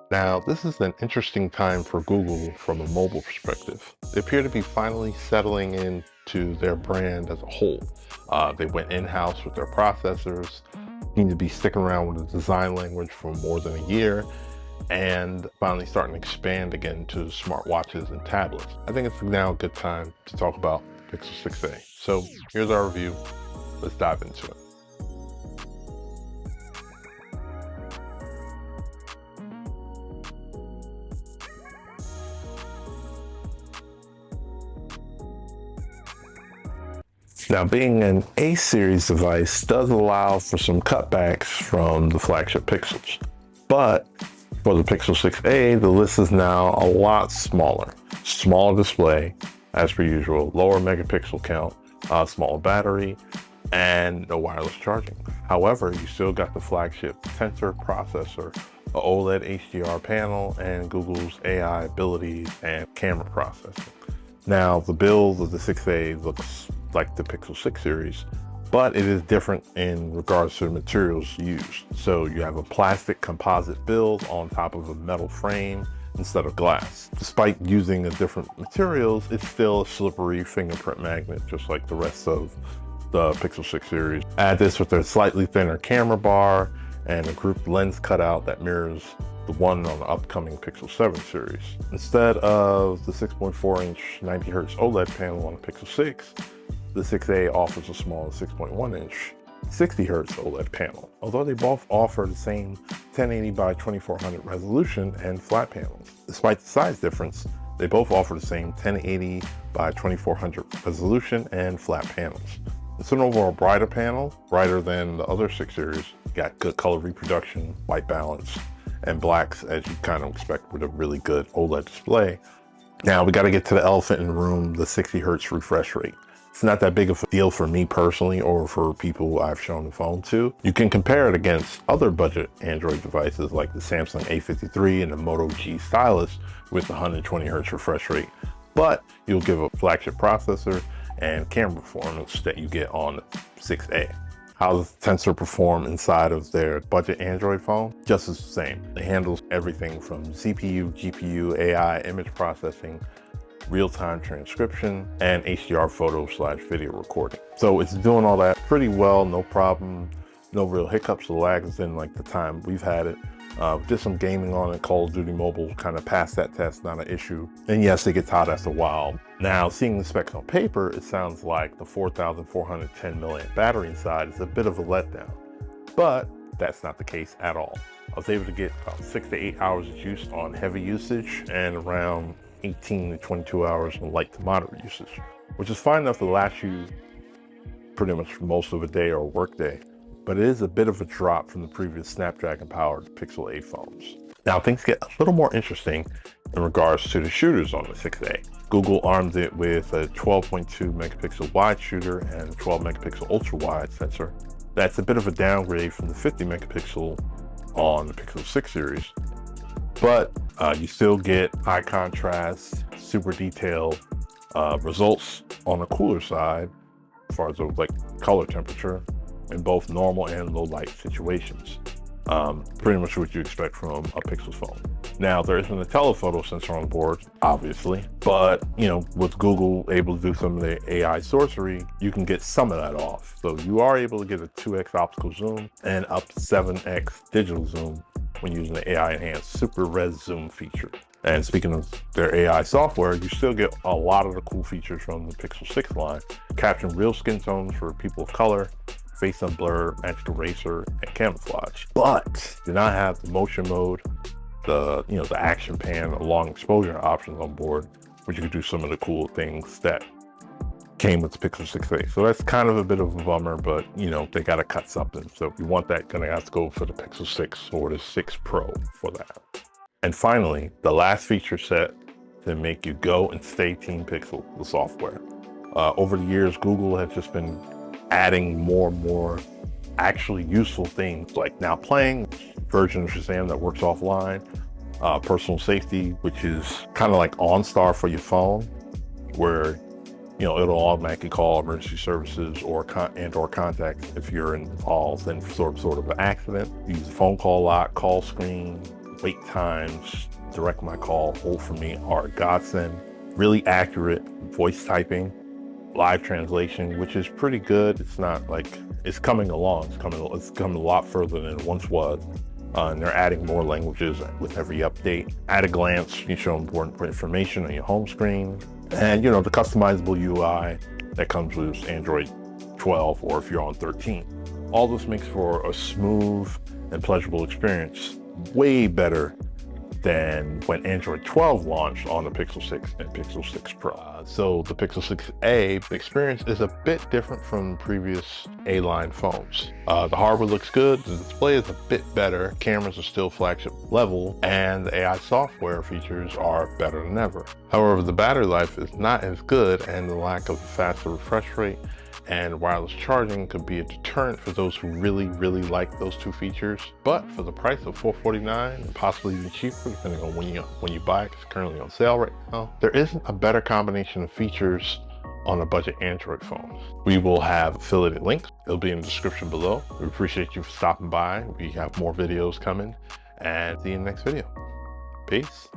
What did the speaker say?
Now, this is an interesting time for Google from a mobile perspective. They appear to be finally settling into their brand as a whole. They went in-house with their processors, seem to be sticking around with the design language for more than a year, and finally starting to expand again to smartwatches and tablets. I think it's now a good time to talk about Pixel 6a. So here's our review. Let's dive into it. Now, being an A series device does allow for some cutbacks from the flagship Pixels. But for the Pixel 6a, the list is now a lot smaller. Smaller display, as per usual, lower megapixel count, smaller battery, and no wireless charging. However, you still got the flagship Tensor processor, a OLED HDR panel, and Google's AI abilities and camera processing. Now, the build of the 6a looks like the Pixel 6 series, but it is different in regards to the materials used. So you have a plastic composite build on top of a metal frame instead of glass. Despite using the different materials, it's still a slippery fingerprint magnet, just like the rest of the Pixel 6 series. Add this with a slightly thinner camera bar and a grouped lens cutout that mirrors the one on the upcoming Pixel 7 series. Instead of the 6.4-inch 90Hz OLED panel on the Pixel 6, the 6a offers a smaller 6.1-inch 60Hz OLED panel, although they both offer the same 1080 by 2400 resolution and flat panels. Despite the size difference, they both offer the same 1080 by 2400 resolution and flat panels. It's an overall brighter panel, brighter than the other 6 series. Got good color reproduction, white balance, and blacks as you kind of expect with a really good OLED display. Now we got to get to the elephant in the room, the 60Hz refresh rate. It's not that big of a deal for me personally or for people I've shown the phone to. You can compare it against other budget Android devices like the Samsung A53 and the Moto G stylus with the 120Hz refresh rate, but you'll give a flagship processor and camera performance that you get on the 6a. How does Tensor perform inside of their budget Android phone? Just as the same. It handles everything from CPU, GPU, AI, image processing, real-time transcription, and HDR photo/video recording. So it's doing all that pretty well, no problem, no real hiccups or lags in like the time we've had it. Did some gaming on it, Call of Duty Mobile kind of passed that test, not an issue. And yes, it gets hot after a while. Now, seeing the specs on paper, it sounds like the 4,410 milliamp battery inside is a bit of a letdown, but that's not the case at all. I was able to get about 6 to 8 hours of use on heavy usage and around 18 to 22 hours on light to moderate usage, which is fine enough to last you pretty much most of a day or a work day, but it is a bit of a drop from the previous Snapdragon-powered Pixel 8 phones. Now things get a little more interesting in regards to the shooters on the 6a. Google armed it with a 12.2 megapixel wide shooter and a 12 megapixel ultra wide sensor. That's a bit of a downgrade from the 50 megapixel on the Pixel 6 series, but you still get high contrast, super detailed results on the cooler side as far as like color temperature in both normal and low light situations. Pretty much what you expect from a Pixel phone. Now, there isn't a telephoto sensor on board, obviously, but with Google able to do some of the AI sorcery, you can get some of that off. So you are able to get a 2x optical zoom and up to 7x digital zoom when using the AI enhanced super res zoom feature. And speaking of their AI software, you still get a lot of the cool features from the Pixel 6 line, capturing real skin tones for people of color, face unblur, magic eraser, and camouflage. But do not have the motion mode, the action pan, or long exposure options on board, which you can do some of the cool things that came with the Pixel 6a. So that's kind of a bit of a bummer, but they gotta cut something. So if you want that, gonna have to go for the Pixel 6 or the 6 Pro for that. And finally, the last feature set to make you go and stay Team Pixel, the software. Over the years, Google has just been adding more and more actually useful things, like Now Playing, version of Shazam that works offline, personal safety, which is kind of like OnStar for your phone, where it'll automatically call emergency services or contacts if you're involved in sort of an accident. Use the phone call lock, call screen, wait times, direct my call, hold for me are a godsend. Really accurate voice typing, live translation, which is pretty good. It's not like, it's coming along. It's coming a lot further than it once was. And they're adding more languages with every update. At a glance, you show important information on your home screen. And the customizable UI that comes with Android 12, or if you're on 13. All this makes for a smooth and pleasurable experience, way better than when Android 12 launched on the Pixel 6 and Pixel 6 Pro. So the Pixel 6a experience is a bit different from previous A-line phones. The hardware looks good, the display is a bit better, cameras are still flagship level, and the AI software features are better than ever. However, the battery life is not as good, and the lack of a faster refresh rate and wireless charging could be a deterrent for those who really like those two features. But for the price of $449 and possibly even cheaper, depending on when you buy it, it's currently on sale right now, there isn't a better combination of features on a budget Android phone. We will have affiliated links. It'll be in the description below. We appreciate you for stopping by. We have more videos coming, and see you in the next video. Peace.